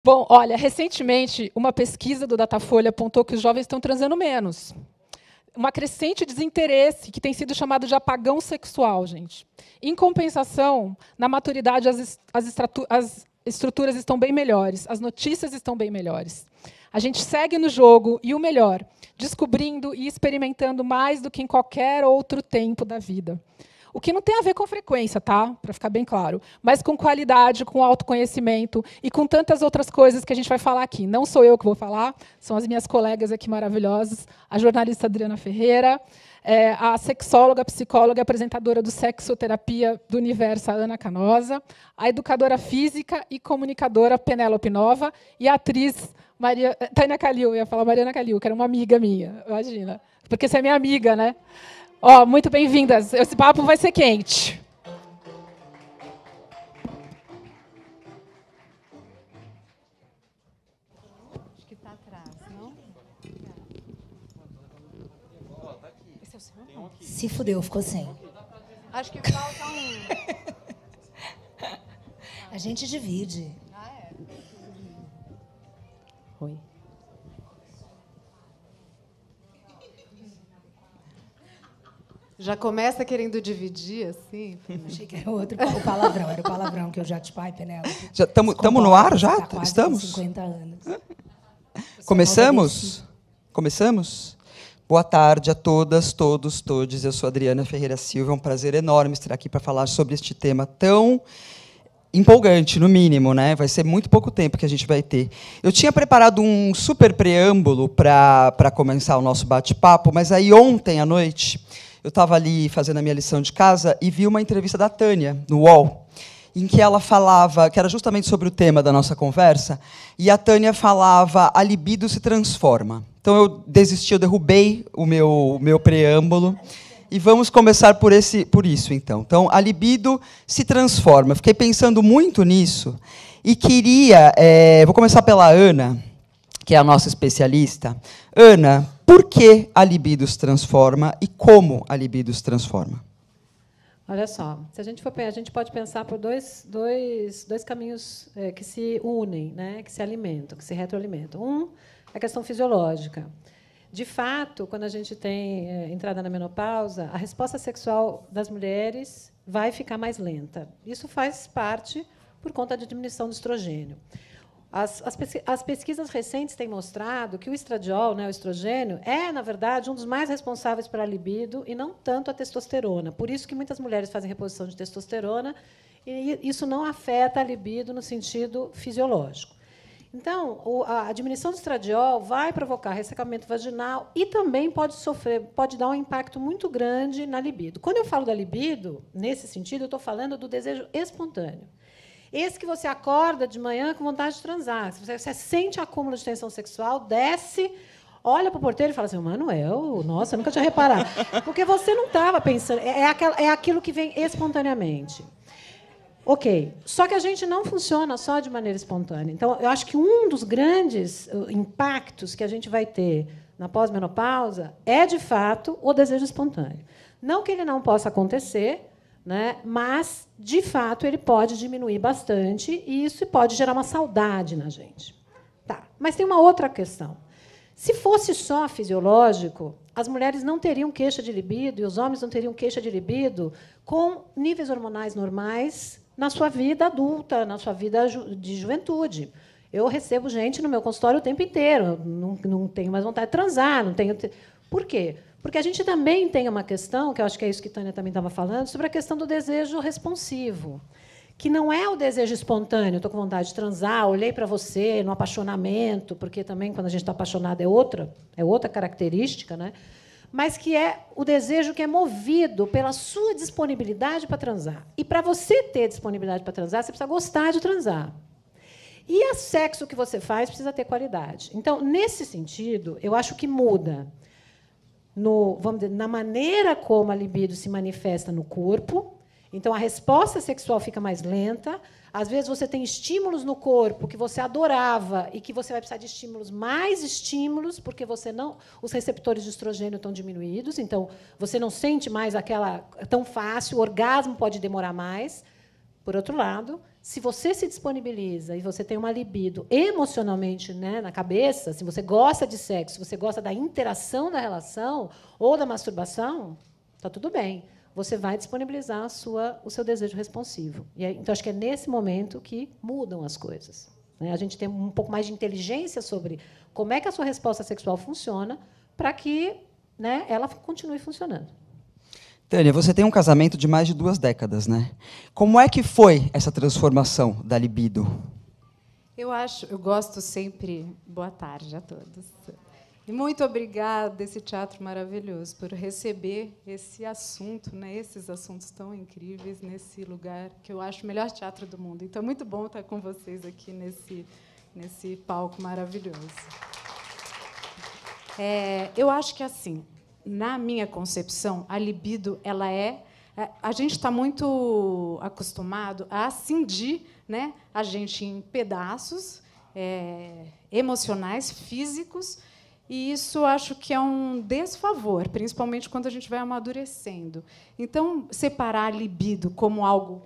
Bom, olha, recentemente, uma pesquisa do Datafolha apontou que os jovens estão transando menos. Uma crescente desinteresse, que tem sido chamado de apagão sexual, gente. Em compensação, na maturidade, as estruturas estão bem melhores, as notícias estão bem melhores. A gente segue no jogo, e o melhor, descobrindo e experimentando mais do que em qualquer outro tempo da vida. O que não tem a ver com frequência, tá? Para ficar bem claro, mas com qualidade, com autoconhecimento e com tantas outras coisas que a gente vai falar aqui. Não sou eu que vou falar, são as minhas colegas aqui maravilhosas, a jornalista Adriana Ferreira, a sexóloga, psicóloga e apresentadora do Sexoterapia do Universo, a Ana Canosa, a educadora física e comunicadora Penélope Nova e a atriz Tânia Kalil, eu ia falar Mariana Kalil, que era uma amiga minha, imagina, porque você é minha amiga, né? Ó, muito bem-vindas. Esse papo vai ser quente. Acho que está atrás, não? Esse é o seu? Se fudeu, ficou sem. Acho que falta um. A gente divide. Ah, é? Oi. Já começa querendo dividir, assim? Achei que era outro, o palavrão. Era o palavrão que eu já te pai, Penélope. Já estamos no ar já? Tá quase Estamos? 50 anos. Começamos? Começamos? Boa tarde a todas, todos, todes. Eu sou Adriana Ferreira Silva. É um prazer enorme estar aqui para falar sobre este tema tão empolgante, no mínimo, né? Vai ser muito pouco tempo que a gente vai ter. Eu tinha preparado um super preâmbulo para começar o nosso bate-papo, mas aí ontem à noite eu estava ali fazendo a minha lição de casa e vi uma entrevista da Tânia, no UOL, em que ela falava, que era justamente sobre o tema da nossa conversa, e a Tânia falava, a libido se transforma. Então, eu desisti, eu derrubei o meu preâmbulo, e vamos começar por isso, então. Então, a libido se transforma. Fiquei pensando muito nisso, e queria... vou começar pela Ana, que é a nossa especialista. Ana, por que a libido se transforma e como a libido se transforma? Olha só, se a gente pode pensar por dois caminhos que se unem, né, que se alimentam, que se retroalimentam. Um é a questão fisiológica. De fato, quando a gente tem entrada na menopausa, a resposta sexual das mulheres vai ficar mais lenta. Isso faz parte por conta da diminuição do estrogênio. As pesquisas recentes têm mostrado que o estradiol, né, o estrogênio, é, na verdade, um dos mais responsáveis pela libido e não tanto a testosterona. Por isso que muitas mulheres fazem reposição de testosterona e isso não afeta a libido no sentido fisiológico. Então, a diminuição do estradiol vai provocar ressecamento vaginal e também pode dar um impacto muito grande na libido. Quando eu falo da libido, nesse sentido, eu estou falando do desejo espontâneo. Esse que você acorda de manhã com vontade de transar. Você sente acúmulo de tensão sexual, desce, olha para o porteiro e fala assim, Manuel, nossa, eu nunca tinha reparado. Porque você não estava pensando. É aquilo que vem espontaneamente. Ok. Só que a gente não funciona só de maneira espontânea. Então, eu acho que um dos grandes impactos que a gente vai ter na pós-menopausa é, de fato, o desejo espontâneo. Não que ele não possa acontecer, né? Mas, de fato, ele pode diminuir bastante e isso pode gerar uma saudade na gente. Tá. Mas tem uma outra questão. Se fosse só fisiológico, as mulheres não teriam queixa de libido e os homens não teriam queixa de libido com níveis hormonais normais na sua vida adulta, na sua vida de juventude. Eu recebo gente no meu consultório o tempo inteiro. Não tenho mais vontade de transar. Não tenho... Por quê? Porque a gente também tem uma questão, que eu acho que é isso que a Tânia também estava falando, sobre a questão do desejo responsivo, que não é o desejo espontâneo, estou com vontade de transar, olhei para você, no apaixonamento, porque também, quando a gente está apaixonado, é outra característica, né? Mas que é o desejo que é movido pela sua disponibilidade para transar. E, para você ter disponibilidade para transar, você precisa gostar de transar. E o sexo que você faz precisa ter qualidade. Então, nesse sentido, eu acho que muda vamos dizer, na maneira como a libido se manifesta no corpo. Então, a resposta sexual fica mais lenta. Às vezes, você tem estímulos no corpo que você adorava e que você vai precisar de mais estímulos, porque os receptores de estrogênio estão diminuídos. Então, você não sente mais aquela tão fácil. O orgasmo pode demorar mais. Por outro lado, se você se disponibiliza e você tem uma libido emocionalmente, né, na cabeça, se você gosta de sexo, se você gosta da interação da relação ou da masturbação, está tudo bem. Você vai disponibilizar o seu desejo responsivo. E aí, então, acho que é nesse momento que mudam as coisas. Né? A gente tem um pouco mais de inteligência sobre como é que a sua resposta sexual funciona para que, né, ela continue funcionando. Tânia, você tem um casamento de mais de 2 décadas, né? Como é que foi essa transformação da libido? Eu gosto sempre. Boa tarde a todos. E muito obrigada, esse teatro maravilhoso, por receber esse assunto, né, esses assuntos tão incríveis nesse lugar que eu acho o melhor teatro do mundo. Então, é muito bom estar com vocês aqui nesse palco maravilhoso. Eu acho que, assim, na minha concepção, a libido, a gente está muito acostumado a cindir, né, a gente em pedaços emocionais, físicos, e isso acho que é um desfavor, principalmente quando a gente vai amadurecendo. Então, separar a libido como algo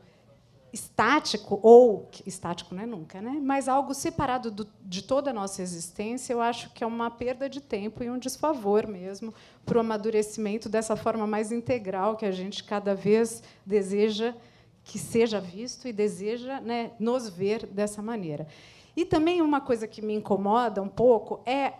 estático, ou estático não é nunca, né? Mas algo separado de toda a nossa existência, eu acho que é uma perda de tempo e um desfavor mesmo para o amadurecimento dessa forma mais integral que a gente cada vez deseja que seja visto e deseja, né, nos ver dessa maneira. E também uma coisa que me incomoda um pouco é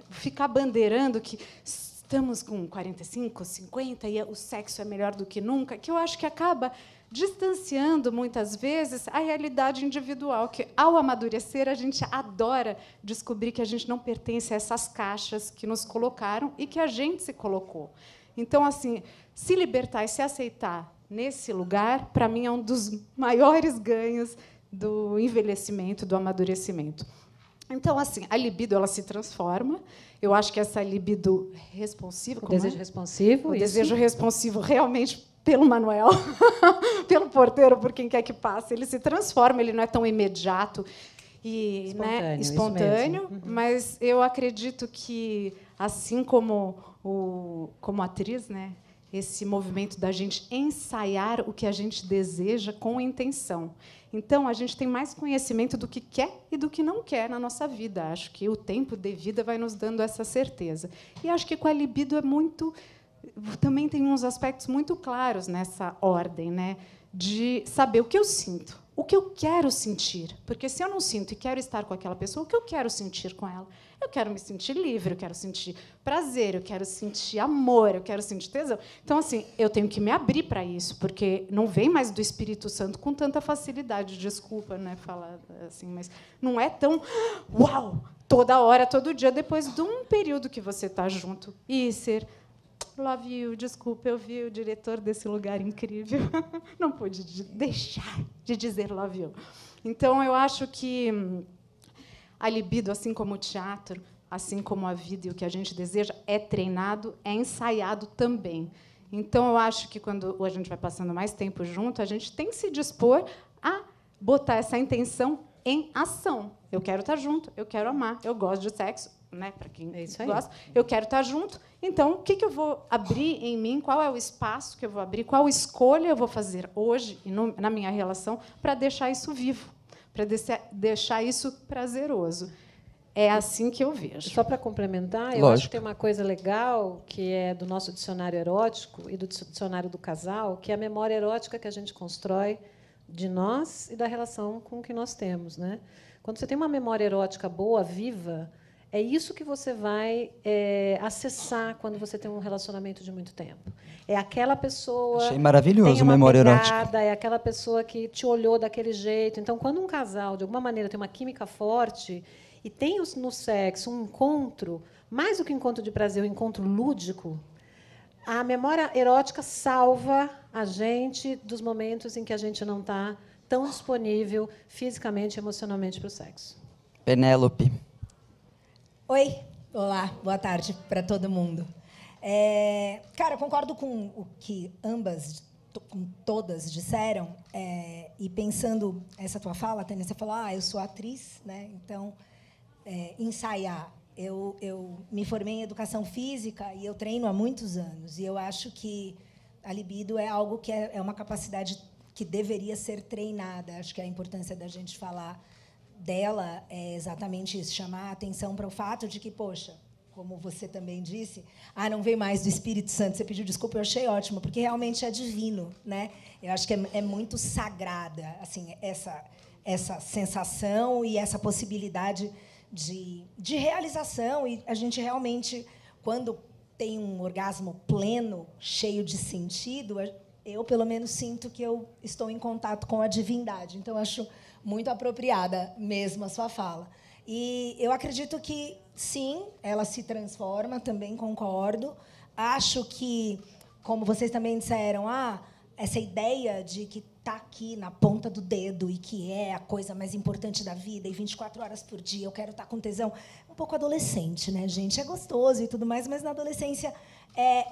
ficar bandeirando que estamos com 45, 50 e o sexo é melhor do que nunca, que eu acho que acaba distanciando, muitas vezes, a realidade individual, que, ao amadurecer, a gente adora descobrir que a gente não pertence a essas caixas que nos colocaram e que a gente se colocou. Então, assim, se libertar e se aceitar nesse lugar, para mim, é um dos maiores ganhos do envelhecimento, do amadurecimento. Então, assim, a libido ela se transforma. Eu acho que essa libido responsiva... O desejo responsivo. O desejo responsivo, realmente, pelo Manuel, pelo porteiro, por quem quer que passe, ele se transforma, ele não é tão imediato e espontâneo, mas eu acredito que, assim como atriz, né, esse movimento da gente ensaiar o que a gente deseja com intenção. Então, a gente tem mais conhecimento do que quer e do que não quer na nossa vida. Acho que o tempo de vida vai nos dando essa certeza. E acho que com a libido também tem uns aspectos muito claros nessa ordem, né? De saber o que eu sinto, o que eu quero sentir. Porque, se eu não sinto e quero estar com aquela pessoa, o que eu quero sentir com ela? Eu quero me sentir livre, eu quero sentir prazer, eu quero sentir amor, eu quero sentir tesão. Então, assim, eu tenho que me abrir para isso, porque não vem mais do Espírito Santo com tanta facilidade. Desculpa, né, falar assim, mas não é tão uau, toda hora, todo dia, depois de um período que você está junto e ser love you, desculpa, eu vi o diretor desse lugar incrível, não pude deixar de dizer love you. Então, eu acho que a libido, assim como o teatro, assim como a vida e o que a gente deseja, é treinado, é ensaiado também. Então, eu acho que, quando a gente vai passando mais tempo junto, a gente tem que se dispor a botar essa intenção em ação. Eu quero estar junto, eu quero amar, eu gosto de sexo, né? Para quem gosta, eu quero estar junto. Então, o que eu vou abrir em mim? Qual é o espaço que eu vou abrir? Qual escolha eu vou fazer hoje na minha relação para deixar isso vivo, para deixar isso prazeroso? É assim que eu vejo. Só para complementar, eu acho que tem uma coisa legal que é do nosso dicionário erótico e do dicionário do casal, que é a memória erótica que a gente constrói de nós e da relação com o que nós temos, né? Quando você tem uma memória erótica boa, viva, é isso que você vai acessar quando você tem um relacionamento de muito tempo. É aquela pessoa... Achei maravilhoso tem uma memória pegada, erótica. é aquela pessoa que te olhou daquele jeito. Então, quando um casal, de alguma maneira, tem uma química forte e tem no sexo um encontro, mais do que um encontro de prazer, um encontro lúdico, a memória erótica salva a gente dos momentos em que a gente não está tão disponível fisicamente e emocionalmente para o sexo. Penélope. Oi, olá, boa tarde para todo mundo. Cara, concordo com o que com todas disseram, e pensando essa tua fala, Tânia, você falou, eu sou atriz, né? Então, ensaiar. Eu me formei em educação física e eu treino há muitos anos, e eu acho que a libido é algo que é uma capacidade que deveria ser treinada. Acho que a importância da gente falar dela é exatamente isso, chamar a atenção para o fato de que, poxa, como você também disse, não veio mais do Espírito Santo, você pediu desculpa, eu achei ótimo, porque realmente é divino, né? Eu acho que é muito sagrada, assim, essa sensação e essa possibilidade de realização, e a gente realmente, quando tem um orgasmo pleno, cheio de sentido, eu, pelo menos, sinto que eu estou em contato com a divindade. Então, acho muito apropriada mesmo a sua fala. E eu acredito que, sim, ela se transforma, também concordo. Acho que, como vocês também disseram, essa ideia de que está aqui na ponta do dedo e que é a coisa mais importante da vida, e 24 horas por dia eu quero estar com tesão, um pouco adolescente, né, gente? É gostoso e tudo mais, mas na adolescência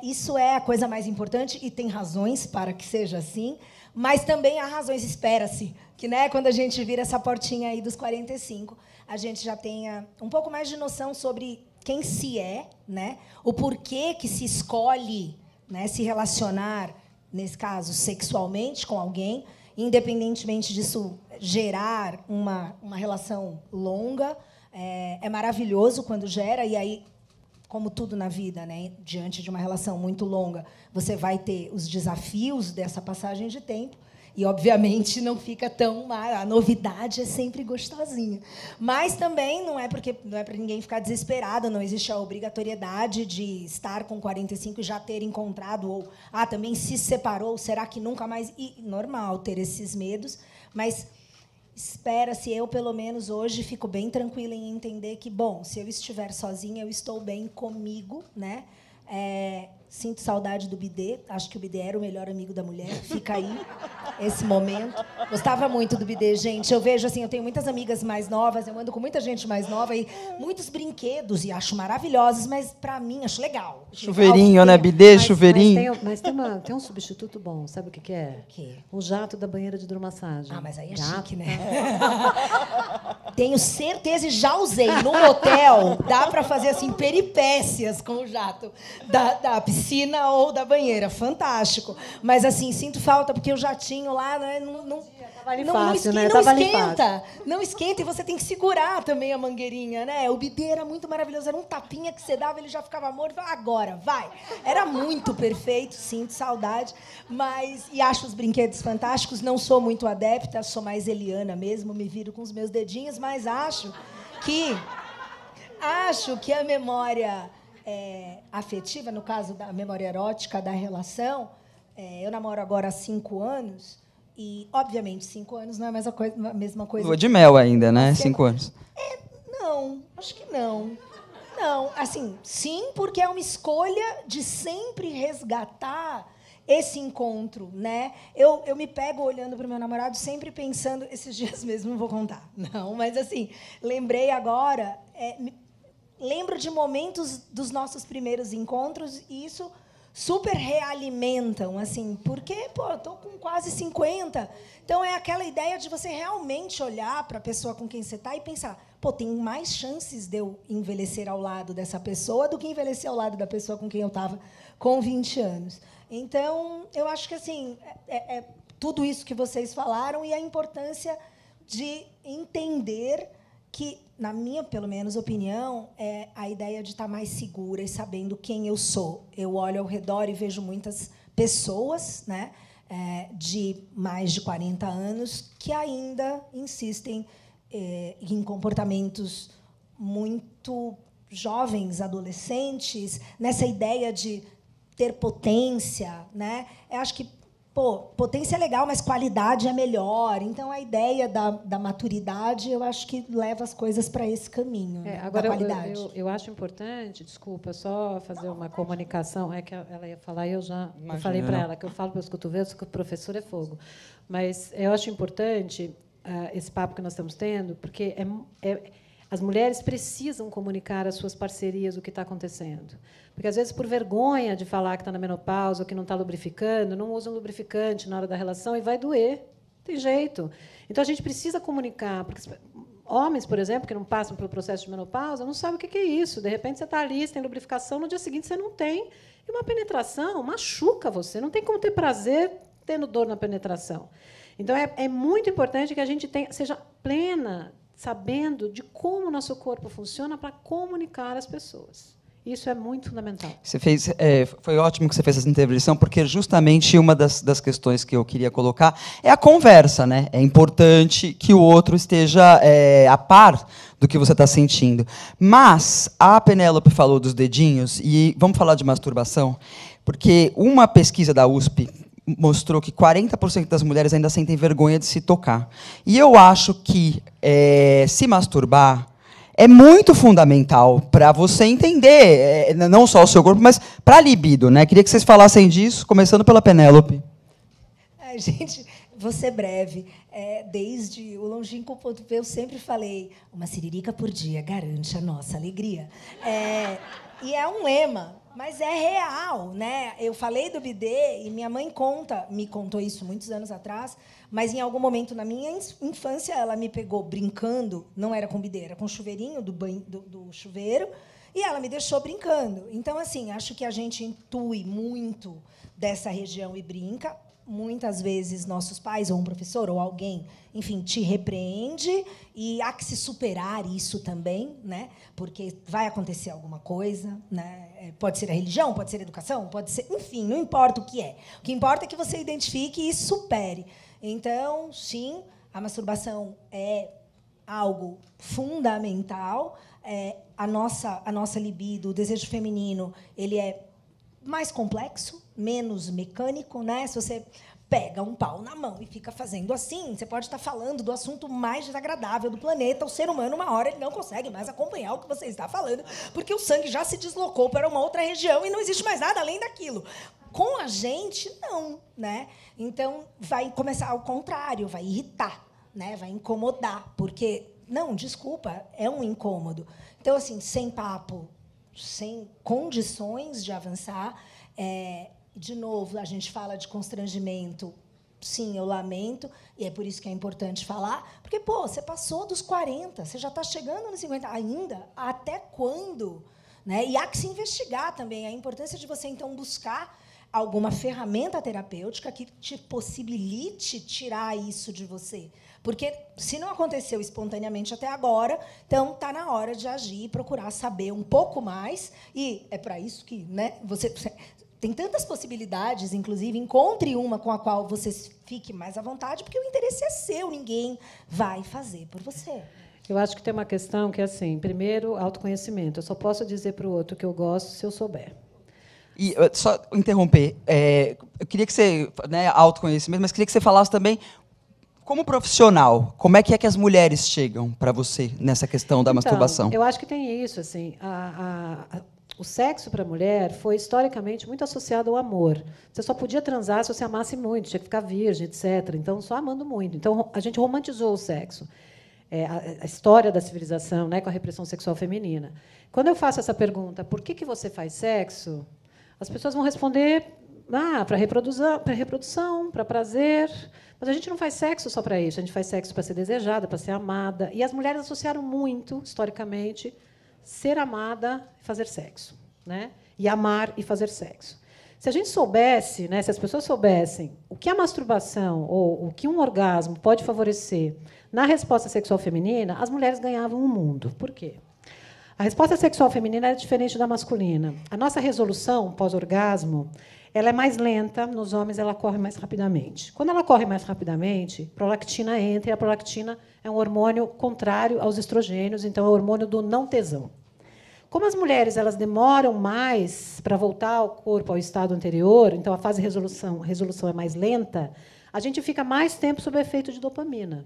isso é a coisa mais importante, e tem razões para que seja assim, mas também há razões, espera-se, que, né, quando a gente vira essa portinha aí dos 45, a gente já tenha um pouco mais de noção sobre quem se é, né, o porquê que se escolhe, né, se relacionar, nesse caso, sexualmente com alguém, independentemente disso gerar uma relação longa. É maravilhoso quando gera, e aí, como tudo na vida, né, diante de uma relação muito longa, você vai ter os desafios dessa passagem de tempo, e, obviamente, não fica tão... A novidade é sempre gostosinha. Mas também não é para ninguém ficar desesperado, não existe a obrigatoriedade de estar com 45 e já ter encontrado, ou também se separou, será que nunca mais... E normal ter esses medos, mas espera-se, eu, pelo menos, hoje, fico bem tranquila em entender que, bom, se eu estiver sozinha, eu estou bem comigo, né? Sinto saudade do bidê. Acho que o bidê era o melhor amigo da mulher. Fica aí esse momento. Gostava muito do bidê, gente. Eu vejo assim, eu tenho muitas amigas mais novas, eu ando com muita gente mais nova e muitos brinquedos, e acho maravilhosos, mas, para mim, acho legal. Chuveirinho, né? Bidê, chuveirinho. Mas tem um substituto bom. Sabe o que é? O quê? O jato da banheira de hidromassagem. Mas aí é chique, né? Tenho certeza, e já usei. No hotel, dá para fazer assim peripécias com o jato da piscina ou da banheira. Fantástico. Mas, assim, sinto falta, porque o jatinho lá, né, não esquenta. Não esquenta, e você tem que segurar também a mangueirinha, né? O bidê era muito maravilhoso. Era um tapinha que você dava, ele já ficava morto. Agora, vai. Era muito perfeito, sinto saudade. E acho os brinquedos fantásticos. Não sou muito adepta, sou mais Eliana mesmo, me viro com os meus dedinhos, mas acho que a memória afetiva, no caso da memória erótica da relação, eu namoro agora há 5 anos, e, obviamente, 5 anos não é a mesma coisa. Lua de mel ainda, né? 5 anos. Não, acho que não. Não, assim, sim, porque é uma escolha de sempre resgatar esse encontro, né? Eu me pego olhando para o meu namorado, sempre pensando... Esses dias mesmo, não vou contar, não, mas, assim, lembrei agora... lembro de momentos dos nossos primeiros encontros, e isso super realimentam, assim, porque, estou com quase 50. Então, é aquela ideia de você realmente olhar para a pessoa com quem você está e pensar, tem mais chances de eu envelhecer ao lado dessa pessoa do que envelhecer ao lado da pessoa com quem eu estava com 20 anos. Então, eu acho que, assim, tudo isso que vocês falaram, e a importância de entender que, na minha, pelo menos, opinião, é a ideia de estar mais segura e sabendo quem eu sou. Eu olho ao redor e vejo muitas pessoas, né, de mais de 40 anos que ainda insistem em comportamentos muito jovens, adolescentes, nessa ideia de ter potência, né? Eu acho que potência é legal, mas qualidade é melhor. Então, a ideia da maturidade, eu acho que leva as coisas para esse caminho, agora, da qualidade. Eu acho importante, desculpa, só fazer uma comunicação. É que ela ia falar, e eu já falei para ela, que eu falo para os cotovelos que o professor é fogo. Mas eu acho importante esse papo que nós estamos tendo, porque as mulheres precisam comunicar às suas parcerias o que está acontecendo. Porque, às vezes, por vergonha de falar que está na menopausa ou que não está lubrificando, não usam lubrificante na hora da relação e vai doer. Tem jeito. Então, a gente precisa comunicar. Porque homens, por exemplo, que não passam pelo processo de menopausa, não sabem o que é isso. De repente, você está ali, você tem lubrificação, no dia seguinte você não tem. E uma penetração machuca você. Não tem como ter prazer tendo dor na penetração. Então, é muito importante que a gente seja plena, sabendo de como o nosso corpo funciona para comunicar às pessoas. Isso é muito fundamental. Foi ótimo que você fez essa intervenção, porque justamente uma das questões que eu queria colocar é a conversa, né? É importante que o outro esteja a par do que você está sentindo. Mas a Penélope falou dos dedinhos, e vamos falar de masturbação, porque uma pesquisa da USP mostrou que 40% das mulheres ainda sentem vergonha de se tocar. E eu acho que se masturbar é muito fundamental para você entender, não só o seu corpo, mas para a libido, né? Queria que vocês falassem disso, começando pela Penélope. Gente, vou ser breve. Desde o longínquo ponto P, eu sempre falei, uma siririca por dia garante a nossa alegria. E é um lema, mas é real, né? Eu falei do bidê e minha mãe me contou isso muitos anos atrás, mas em algum momento na minha infância ela me pegou brincando, não era com bidê, era com o chuveirinho do chuveiro, e ela me deixou brincando. Então, assim, acho que a gente intui muito dessa região e brinca. Muitas vezes nossos pais, ou um professor, ou alguém, enfim, te repreende, e há que se superar isso também, né? Porque vai acontecer alguma coisa, né? Pode ser a religião, pode ser a educação, pode ser... Enfim, não importa o que é. O que importa é que você identifique e supere. Então, sim, a masturbação é algo fundamental. A nossa libido, o desejo feminino, ele é mais complexo, menos mecânico, né? Se você pega um pau na mão e fica fazendo assim, você pode estar falando do assunto mais desagradável do planeta. O ser humano, uma hora, ele não consegue mais acompanhar o que você está falando, porque o sangue já se deslocou para uma outra região e não existe mais nada além daquilo. Com a gente, não, né? Então, vai começar ao contrário, vai irritar, né? Vai incomodar, porque, não, desculpa, é um incômodo. Então, assim, sem papo, sem condições de avançar. De novo, a gente fala de constrangimento. Sim, eu lamento, e é por isso que é importante falar, porque, você passou dos 40, você já está chegando nos 50 ainda? Até quando? Né? E há que se investigar também a importância de você, então, buscar alguma ferramenta terapêutica que te possibilite tirar isso de você. Porque, se não aconteceu espontaneamente até agora, então está na hora de agir e procurar saber um pouco mais. E é para isso que, né, você tem tantas possibilidades, inclusive, encontre uma com a qual você fique mais à vontade, porque o interesse é seu, ninguém vai fazer por você. Eu acho que tem uma questão que é assim, primeiro, autoconhecimento. Eu só posso dizer para o outro que eu gosto se eu souber. E só interromper, eu queria que você, né, autoconhecimento, mas queria que você falasse também, como profissional, como é que as mulheres chegam para você nessa questão da masturbação? Eu acho que tem isso, assim, o sexo para a mulher foi historicamente muito associado ao amor. Você só podia transar se você amasse muito, tinha que ficar virgem, etc. Então, só amando muito. Então, a gente romantizou o sexo. A história da civilização, né, com a repressão sexual feminina. Quando eu faço essa pergunta, por que você faz sexo? As pessoas vão responder para reprodução, para prazer. Mas a gente não faz sexo só para isso. A gente faz sexo para ser desejada, para ser amada. E as mulheres associaram muito, historicamente, ser amada e fazer sexo, né? E amar e fazer sexo. Se a gente soubesse, né, se as pessoas soubessem o que a masturbação ou o que um orgasmo pode favorecer na resposta sexual feminina, as mulheres ganhavam o mundo. Por quê? A resposta sexual feminina é diferente da masculina. A nossa resolução pós-orgasmo, ela é mais lenta, nos homens ela corre mais rapidamente. Quando ela corre mais rapidamente, a prolactina entra, e a prolactina é um hormônio contrário aos estrogênios, então é o hormônio do não tesão. Como as mulheres elas demoram mais para voltar ao corpo, ao estado anterior, então a fase de resolução é mais lenta, a gente fica mais tempo sob o efeito de dopamina.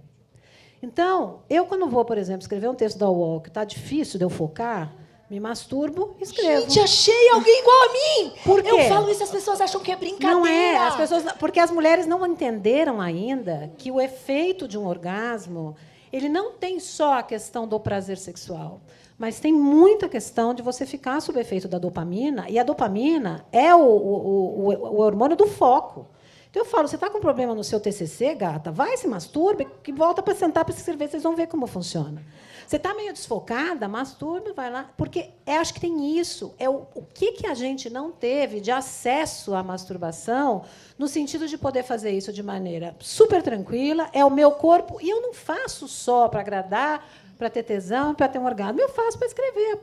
Então, eu, quando vou, por exemplo, escrever um texto da UOL que está difícil de eu focar, me masturbo e escrevo. Gente, achei alguém igual a mim! Por quê? Eu falo isso, as pessoas acham que é brincadeira. Não é, porque as mulheres não entenderam ainda que o efeito de um orgasmo, ele não tem só a questão do prazer sexual, mas tem muita questão de você ficar sob o efeito da dopamina, e a dopamina é o hormônio do foco. Então, eu falo, você está com problema no seu TCC, gata? Vai, se masturbe, que volta para sentar para escrever, vocês vão ver como funciona. Você está meio desfocada, masturbe, vai lá. Porque acho que tem isso. É o que a gente não teve de acesso à masturbação, no sentido de poder fazer isso de maneira super tranquila, é o meu corpo, e eu não faço só para agradar, para ter tesão, para ter um orgasmo. Eu faço para escrever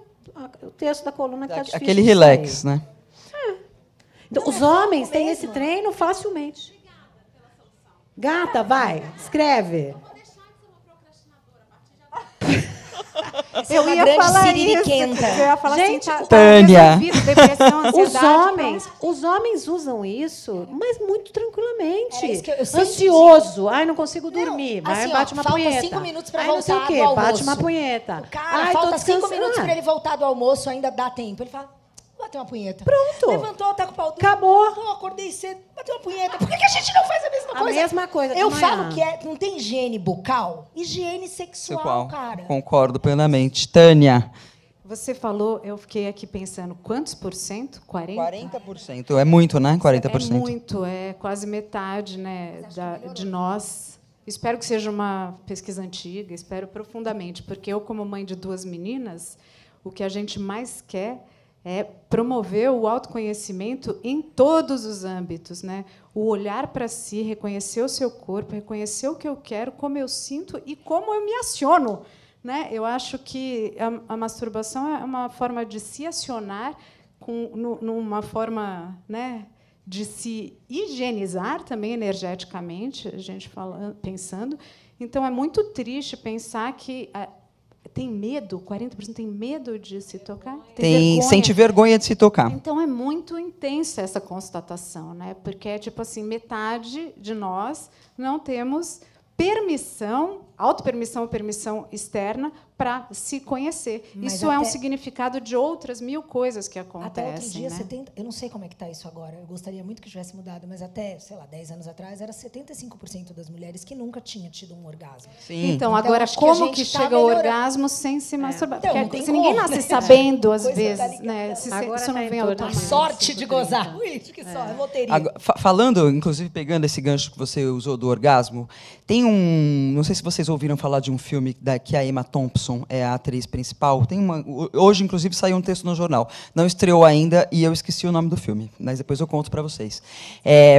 o texto da coluna que está difícil. Aquele relax, né? Então, os homens têm esse treino facilmente. Gata, vai, escreve. Eu ia falar isso. Eu ia falar gente, assim, Tânia. depressão, os homens usam isso, mas muito tranquilamente. Isso que eu ansioso. Ai, não consigo dormir. Não, assim, bate uma falta punheta. 5 minutos para Ai, não sei voltar o quê, do almoço. bate uma punheta. O cara, ai, falta tô 5 minutos para ele voltar do almoço, ainda dá tempo. Ele fala, vou bater uma punheta. Pronto. Levantou, tá com o pau duro. Acabou. Pô, acordei cedo, bateu uma punheta. Por que a gente não faz a mesma coisa? A mesma coisa de Eu manhã. falo que não tem higiene bucal, higiene sexual, cara. Concordo plenamente. Tânia. Você falou, eu fiquei aqui pensando, quantos por cento? 40%? 40%. É muito, né? 40%. É muito, é quase metade, né, de nós. Espero que seja uma pesquisa antiga, espero profundamente, porque eu, como mãe de 2 meninas, o que a gente mais quer é promover o autoconhecimento em todos os âmbitos, né? O olhar para si, reconhecer o seu corpo, reconhecer o que eu quero, como eu sinto e como eu me aciono. Né? Eu acho que a masturbação é uma forma de se acionar, numa forma, né, de se higienizar também energeticamente, a gente pensando. Então, é muito triste pensar que tem medo, 40% tem medo de se tocar. Sente vergonha de se tocar. Então, é muito intensa essa constatação, né? Porque é tipo assim, metade de nós não temos permissão, autopermissão ou permissão externa para se conhecer. Mas isso é um significado de outras 1000 coisas que acontecem. Até outro dia, né? eu não sei como é que está isso agora, eu gostaria muito que tivesse mudado, mas até, sei lá, 10 anos atrás, era 75% das mulheres que nunca tinham tido um orgasmo. Sim. Então, agora, acho como que que tá chega ao melhorando. orgasmo sem se masturbar? Então, não Porque tem se ninguém como, nasce né? sabendo, às Coisa vezes, tá ligada. né? Se Agora isso não tá vem em torno A de automático. sorte de gozar. Ui, que só, é loteria. Agora, falando, inclusive, pegando esse gancho que você usou do orgasmo, tem não sei se vocês ouviram falar de um filme que a Emma Thompson é a atriz principal. Hoje, inclusive, saiu um texto no jornal. Não estreou ainda e eu esqueci o nome do filme, mas depois eu conto para vocês.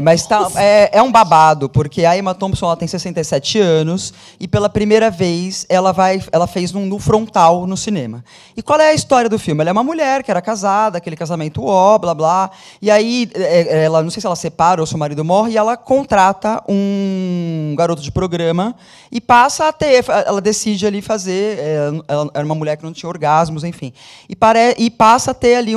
Mas é um babado, porque a Emma Thompson ela tem 67 anos e, pela primeira vez, ela fez no frontal no cinema. E qual é a história do filme? Ela é uma mulher que era casada, aquele casamento blá, blá. E aí, ela, não sei se ela separa ou se o marido morre, e ela contrata um garoto de programa e passa a ter... Ela decide ali fazer... Ela era uma mulher que não tinha orgasmos, enfim. E passa a ter ali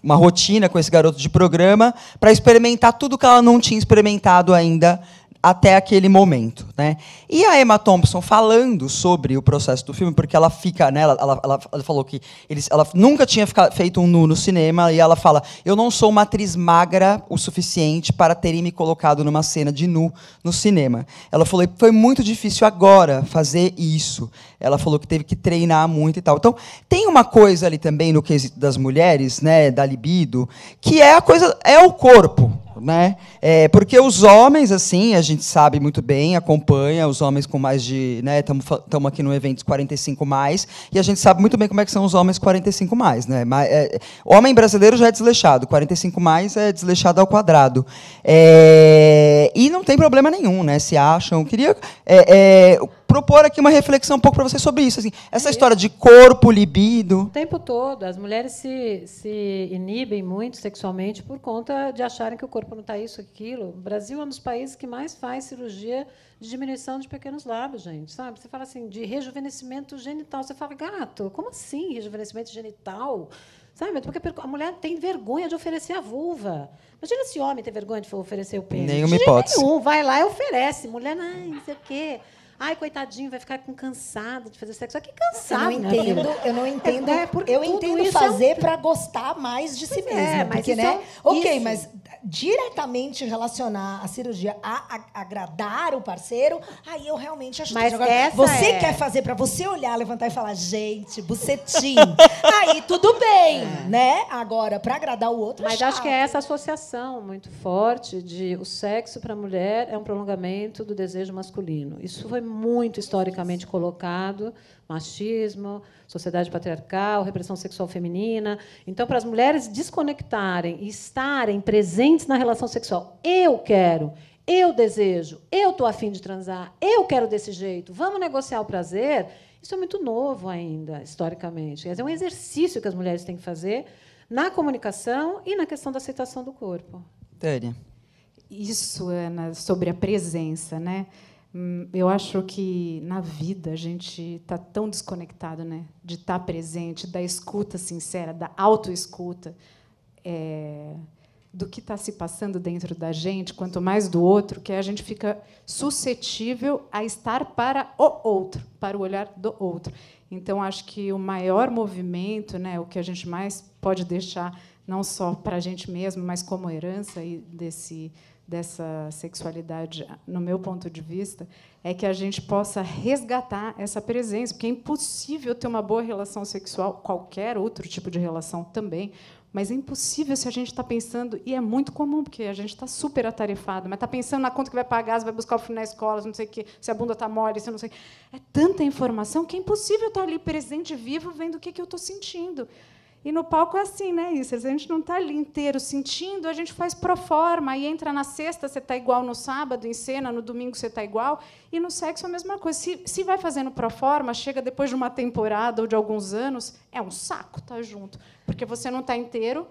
uma rotina com esse garoto de programa para experimentar tudo que ela não tinha experimentado ainda até aquele momento, né? E a Emma Thompson falando sobre o processo do filme, porque ela fica, né? Ela falou que ela nunca tinha feito um nu no cinema, e ela fala: eu não sou uma atriz magra o suficiente para terem me colocado numa cena de nu no cinema. Ela falou que foi muito difícil agora fazer isso. Ela falou que teve que treinar muito e tal. Então, tem uma coisa ali também no quesito das mulheres, né, da libido, que é o corpo. Né? Porque os homens, assim, a gente sabe muito bem, acompanha os homens com mais de... Estamos aqui no evento 45 mais, e a gente sabe muito bem como é que são os homens 45 mais. Né? Homem brasileiro já é desleixado, 45 mais é desleixado ao quadrado. E não tem problema nenhum, né? Se acham. Queria propor aqui uma reflexão um pouco para vocês sobre isso. Assim, essa história de corpo, libido... O tempo todo. As mulheres se inibem muito sexualmente por conta de acharem que o corpo não está isso, aquilo. O Brasil é um dos países que mais faz cirurgia de diminuição de pequenos lábios, gente. Sabe? Você fala assim, de rejuvenescimento genital. Você fala, gato, como assim rejuvenescimento genital? Sabe? Porque a mulher tem vergonha de oferecer a vulva. Imagina se homem tem vergonha de oferecer o pênis. Nenhuma hipótese. Nenhum. Vai lá e oferece. Mulher, não sei o quê. Ai, coitadinho, vai ficar cansado de fazer sexo. Que cansado, eu não entendo. Eu entendo fazer para gostar mais de si mesmo. Porque, né? Ok, mas diretamente relacionar a cirurgia a agradar o parceiro, aí eu realmente acho mas que agora, você quer fazer para você olhar, levantar e falar, gente, bucetinho. Aí tudo bem, né? Agora, para agradar o outro, mas acho que é essa associação muito forte de o sexo para a mulher é um prolongamento do desejo masculino. Isso foi muito historicamente colocado, machismo, sociedade patriarcal, repressão sexual feminina. Então, para as mulheres desconectarem e estarem presentes na relação sexual, eu quero, eu desejo, eu estou afim de transar, eu quero desse jeito, vamos negociar o prazer, isso é muito novo ainda, historicamente. É um exercício que as mulheres têm que fazer na comunicação e na questão da aceitação do corpo. Tânia. Isso, Ana, sobre a presença, né? Eu acho que na vida a gente está tão desconectado, né? De estar presente, da escuta sincera, da autoescuta, do que está se passando dentro da gente, quanto mais do outro, que a gente fica suscetível a estar para o outro, para o olhar do outro. Então, acho que o maior movimento, né, o que a gente mais pode deixar, não só para a gente mesmo, mas como herança e dessa sexualidade, no meu ponto de vista, é que a gente possa resgatar essa presença, porque é impossível ter uma boa relação sexual, qualquer outro tipo de relação também, mas é impossível se a gente está pensando, e é muito comum, porque a gente está super atarefado, mas está pensando na conta que vai pagar, se vai buscar o filho na escola, não sei o quê, se a bunda está mole, se não sei. É tanta informação que é impossível estar ali presente, vivo, vendo o que eu estou sentindo. E no palco é assim, né, isso? A gente não está ali inteiro sentindo, a gente faz pro forma, aí entra na sexta, você está igual no sábado, em cena, no domingo você está igual, e no sexo a mesma coisa. Se vai fazendo pro forma, chega depois de uma temporada ou de alguns anos, é um saco estar junto, porque você não está inteiro,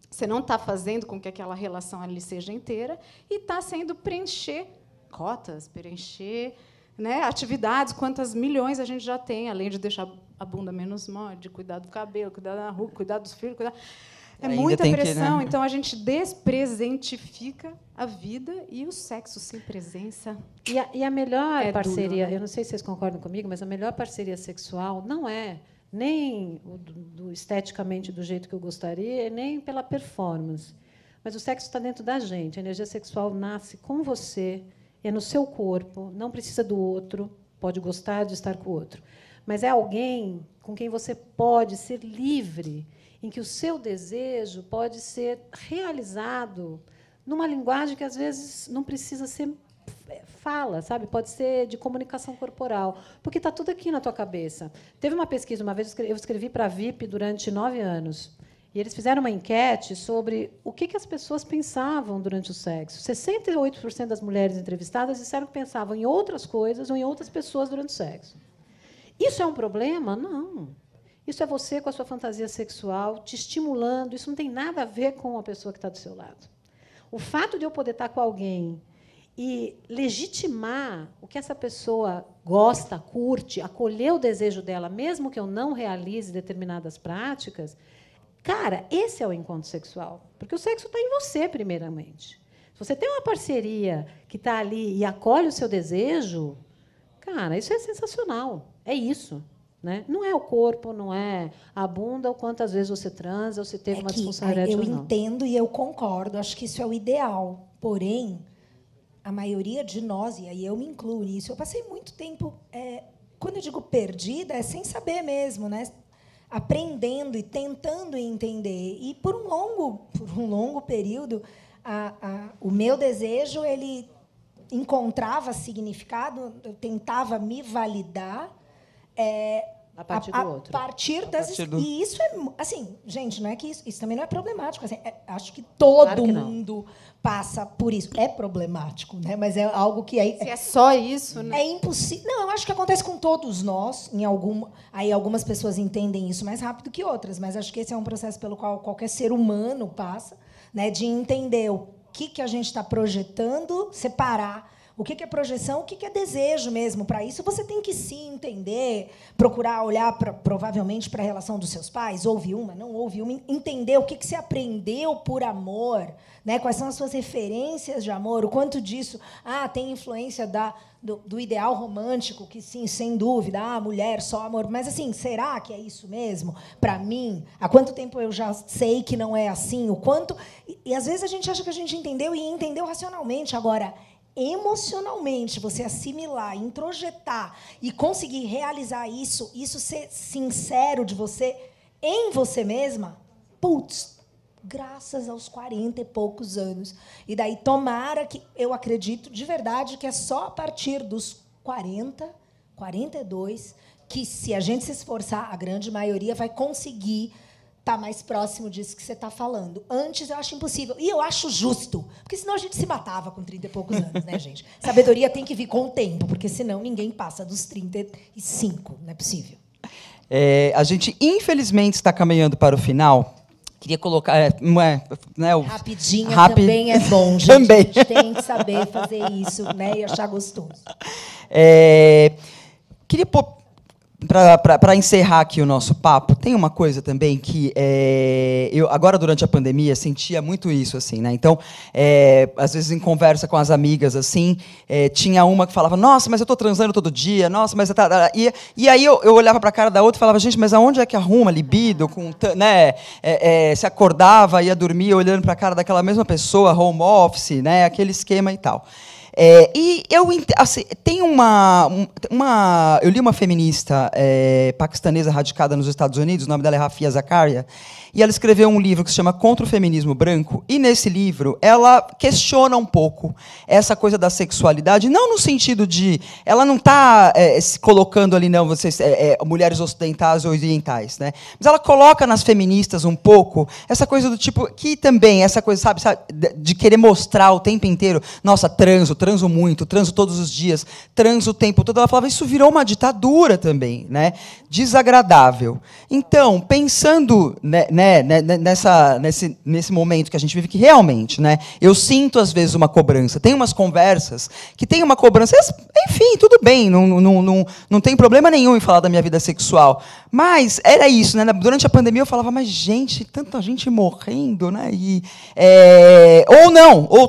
você não está fazendo com que aquela relação ali seja inteira, e está sendo preencher cotas, preencher, né, atividades, quantas milhões a gente já tem, além de deixar a bunda menos mole, de cuidar do cabelo, cuidar da ruga, cuidar dos filhos, cuidar. É muita pressão, então a gente despresentifica a vida e o sexo sem presença. E a melhor parceria, eu não sei se vocês concordam comigo, mas a melhor parceria sexual não é nem esteticamente do jeito que eu gostaria, nem pela performance. Mas o sexo está dentro da gente. A energia sexual nasce com você, é no seu corpo, não precisa do outro, pode gostar de estar com o outro. Mas é alguém com quem você pode ser livre, em que o seu desejo pode ser realizado numa linguagem que, às vezes, não precisa ser fala, sabe? Pode ser de comunicação corporal, porque está tudo aqui na tua cabeça. Teve uma pesquisa, uma vez eu escrevi para a VIP durante 9 anos, e eles fizeram uma enquete sobre o que as pessoas pensavam durante o sexo. 68% das mulheres entrevistadas disseram que pensavam em outras coisas ou em outras pessoas durante o sexo. Isso é um problema? Não. Isso é você com a sua fantasia sexual te estimulando. Isso não tem nada a ver com a pessoa que está do seu lado. O fato de eu poder estar com alguém e legitimar o que essa pessoa gosta, curte, acolher o desejo dela, mesmo que eu não realize determinadas práticas, cara, esse é o encontro sexual. Porque o sexo está em você, primeiramente. Se você tem uma parceria que está ali e acolhe o seu desejo, cara, isso é sensacional. É isso. Né? Não é o corpo, não é a bunda, ou quantas vezes você transa, ou se teve uma disfunção erétil ou não. Eu entendo e eu concordo, acho que isso é o ideal. Porém, a maioria de nós, e aí eu me incluo nisso, eu passei muito tempo, quando eu digo perdida, é sem saber mesmo, né? Aprendendo e tentando entender. E, por um longo período, o meu desejo ele encontrava significado, eu tentava me validar a partir do outro. E isso é assim, gente, não é que isso também não é problemático. Assim, acho que todo mundo passa por isso. É problemático, né? Mas é algo que se é só isso, né? É impossível. Não, eu acho que acontece com todos nós. Aí algumas pessoas entendem isso mais rápido que outras, mas acho que esse é um processo pelo qual qualquer ser humano passa, né? De entender o que a gente está projetando, separar O que é projeção? O que é desejo mesmo? Para isso, você tem que se entender, procurar olhar, provavelmente, para a relação dos seus pais. Houve uma, não houve uma. Entender o que você aprendeu por amor, né? Quais são as suas referências de amor, o quanto disso tem influência do ideal romântico, que, sim, sem dúvida, mulher, só amor. Mas, assim, será que é isso mesmo? Para mim, há quanto tempo eu já sei que não é assim? O quanto... E, às vezes, a gente acha que a gente entendeu, e entendeu racionalmente. Agora, emocionalmente, você assimilar, introjetar e conseguir realizar isso ser sincero de você, em você mesma, putz, graças aos 40 e poucos anos. E daí, tomara que, eu acredito de verdade que é só a partir dos 40, 42, que, se a gente se esforçar, a grande maioria vai conseguir estar mais próximo disso que você está falando. Antes, eu acho impossível. E eu acho justo, porque senão a gente se matava com 30 e poucos anos, né, gente? Sabedoria tem que vir com o tempo, porque senão ninguém passa dos 35, não é possível. A gente, infelizmente, está caminhando para o final. Queria colocar... Rapidinho também é bom, gente. Também. A gente tem que saber fazer isso, né, e achar gostoso. Queria pôr... Para encerrar aqui o nosso papo, tem uma coisa também que eu, agora, durante a pandemia, sentia muito isso, assim, né? Então, às vezes, em conversa com as amigas, assim, tinha uma que falava, nossa, mas eu estou transando todo dia, nossa, mas... E aí eu olhava para a cara da outra e falava, gente, mas aonde é que arruma libido? Né? Se acordava, ia dormir olhando para a cara daquela mesma pessoa, home office, né? Aquele esquema e tal. E eu tem eu li uma feminista paquistanesa radicada nos Estados Unidos, o nome dela é Rafia Zakaria, e ela escreveu um livro que se chama Contra o Feminismo Branco, e nesse livro ela questiona um pouco essa coisa da sexualidade, não no sentido de... Ela não está se colocando ali, não, vocês, mulheres ocidentais ou orientais, né? Mas ela coloca nas feministas um pouco essa coisa do tipo, que também, essa coisa, sabe, de querer mostrar o tempo inteiro, nossa, transo muito, transo todos os dias, transo o tempo todo. Ela falava, isso virou uma ditadura também, né? Desagradável. Então, pensando nesse momento que a gente vive, que realmente, né, eu sinto, às vezes, uma cobrança. Tem umas conversas que tem uma cobrança, enfim, tudo bem, não tem problema nenhum em falar da minha vida sexual. Mas era isso, né? Durante a pandemia eu falava, mas, gente, tanta gente morrendo, né? Ou não, ou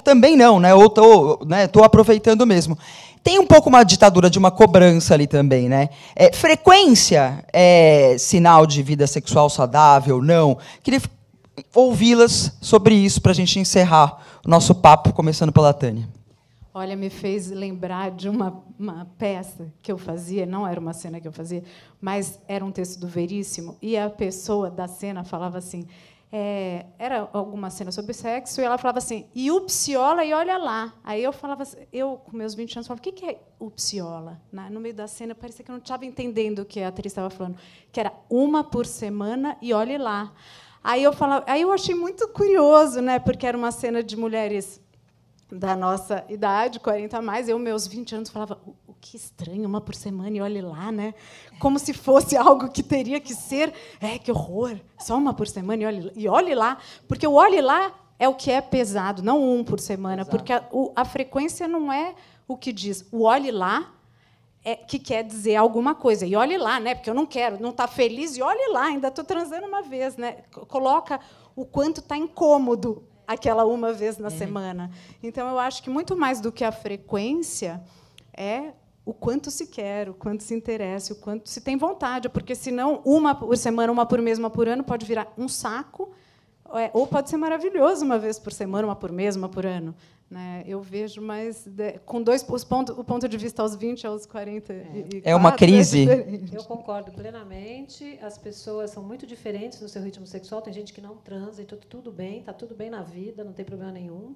também não, né? Ou estou aproveitando mesmo. Tem um pouco uma ditadura de uma cobrança ali também, né? Frequência é sinal de vida sexual saudável? Não. Queria ouvi-las sobre isso para a gente encerrar o nosso papo, começando pela Tânia. Olha, me fez lembrar de uma peça que eu fazia, não era uma cena que eu fazia, mas era um texto do Veríssimo, e a pessoa da cena falava assim... era alguma cena sobre sexo, e ela falava assim, e upsiola e olha lá. Aí eu falava, eu com meus 20 anos, falava, o que é upsiola? No meio da cena, parecia que eu não estava entendendo o que a atriz estava falando, que era uma por semana e olhe lá. Aí eu achei muito curioso, né, porque era uma cena de mulheres da nossa idade, 40 a mais, eu, meus 20 anos, falava, que estranho, uma por semana e olhe lá, né? Como se fosse algo que teria que ser, que horror, só uma por semana e olhe lá, porque o olhe lá é o que é pesado, não um por semana. Exato. Porque a frequência não é o que diz. O olhe lá que quer dizer alguma coisa. E olhe lá, né? Porque eu não quero, não está feliz, e olhe lá, ainda estou transando uma vez, né? Coloca o quanto está incômodo aquela uma vez na semana. Então, eu acho que muito mais do que a frequência é o quanto se quer, o quanto se interessa, o quanto se tem vontade, porque, senão, uma por semana, uma por mês, uma por ano, pode virar um saco, ou pode ser maravilhoso uma vez por semana, uma por mês, uma por ano. Né? Eu vejo mais... com o ponto de vista aos 20, aos 40... É uma crise. Eu concordo plenamente. As pessoas são muito diferentes no seu ritmo sexual. Tem gente que não transa, e tudo bem, está tudo bem na vida, não tem problema nenhum.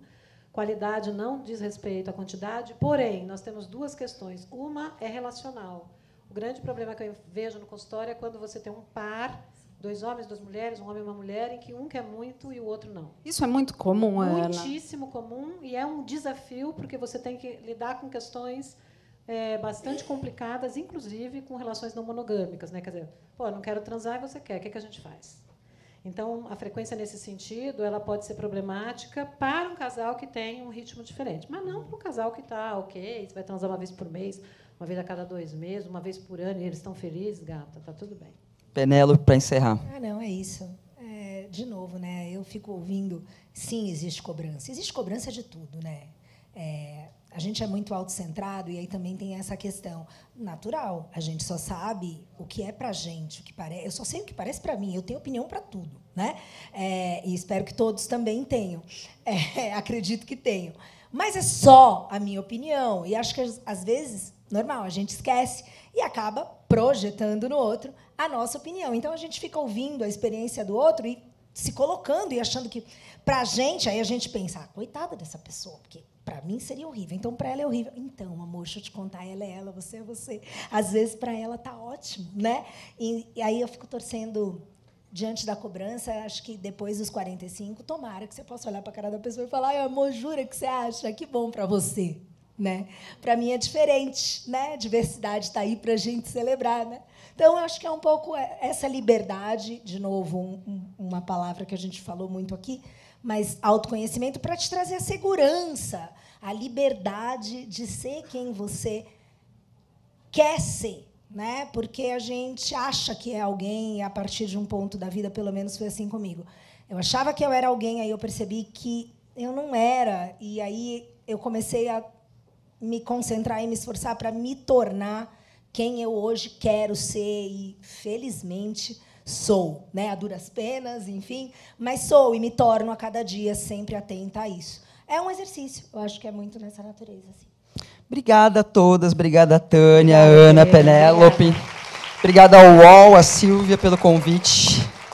Qualidade não diz respeito à quantidade. Porém, nós temos duas questões. Uma é relacional. O grande problema que eu vejo no consultório é quando você tem um par, 2 homens, 2 mulheres, um homem e uma mulher, em que um quer muito e o outro não. Isso é muito comum, Ana? Muitíssimo comum, e é um desafio, porque você tem que lidar com questões bastante complicadas, inclusive com relações não monogâmicas, né? Quer dizer, eu não quero transar e você quer, o que a gente faz? Então, a frequência nesse sentido, ela pode ser problemática para um casal que tem um ritmo diferente, mas não para um casal que está ok, você vai transar uma vez por mês, uma vez a cada 2 meses, uma vez por ano, e eles estão felizes, gata, tá tudo bem. Penélope, para encerrar. Não, é isso. De novo, né? Eu fico ouvindo, sim, existe cobrança. Existe cobrança de tudo, né? A gente é muito autocentrado e aí também tem essa questão natural. A gente só sabe o que é pra gente, o que parece. Eu só sei o que parece para mim. Eu tenho opinião para tudo, né? E espero que todos também tenham. Acredito que tenham. Mas é só a minha opinião. E acho que às vezes, normal, a gente esquece e acaba projetando no outro a nossa opinião. Então a gente fica ouvindo a experiência do outro e se colocando e achando que para a gente, aí a gente pensa, coitada dessa pessoa, porque para mim seria horrível, então para ela é horrível. Então, amor, deixa eu te contar, ela é ela, você é você. Às vezes para ela tá ótimo, né? E aí eu fico torcendo diante da cobrança, acho que depois dos 45, tomara que você possa olhar para a cara da pessoa e falar, ai, amor, jura que você acha? Que bom para você, né? Para mim é diferente, né? Diversidade está aí para a gente celebrar, né? Então, eu acho que é um pouco essa liberdade, de novo, uma palavra que a gente falou muito aqui, mas autoconhecimento para te trazer a segurança, a liberdade de ser quem você quer ser, né? Porque a gente acha que é alguém e, a partir de um ponto da vida, pelo menos foi assim comigo. Eu achava que eu era alguém, aí eu percebi que eu não era, e aí eu comecei a me concentrar e me esforçar para me tornar quem eu hoje quero ser e, felizmente, sou, né? A duras penas, enfim, mas sou e me torno a cada dia sempre atenta a isso. É um exercício, eu acho que é muito nessa natureza. Assim. Obrigada a todas, obrigada a Tânia, Ana, Penélope. Obrigada ao UOL, a Silvia, pelo convite.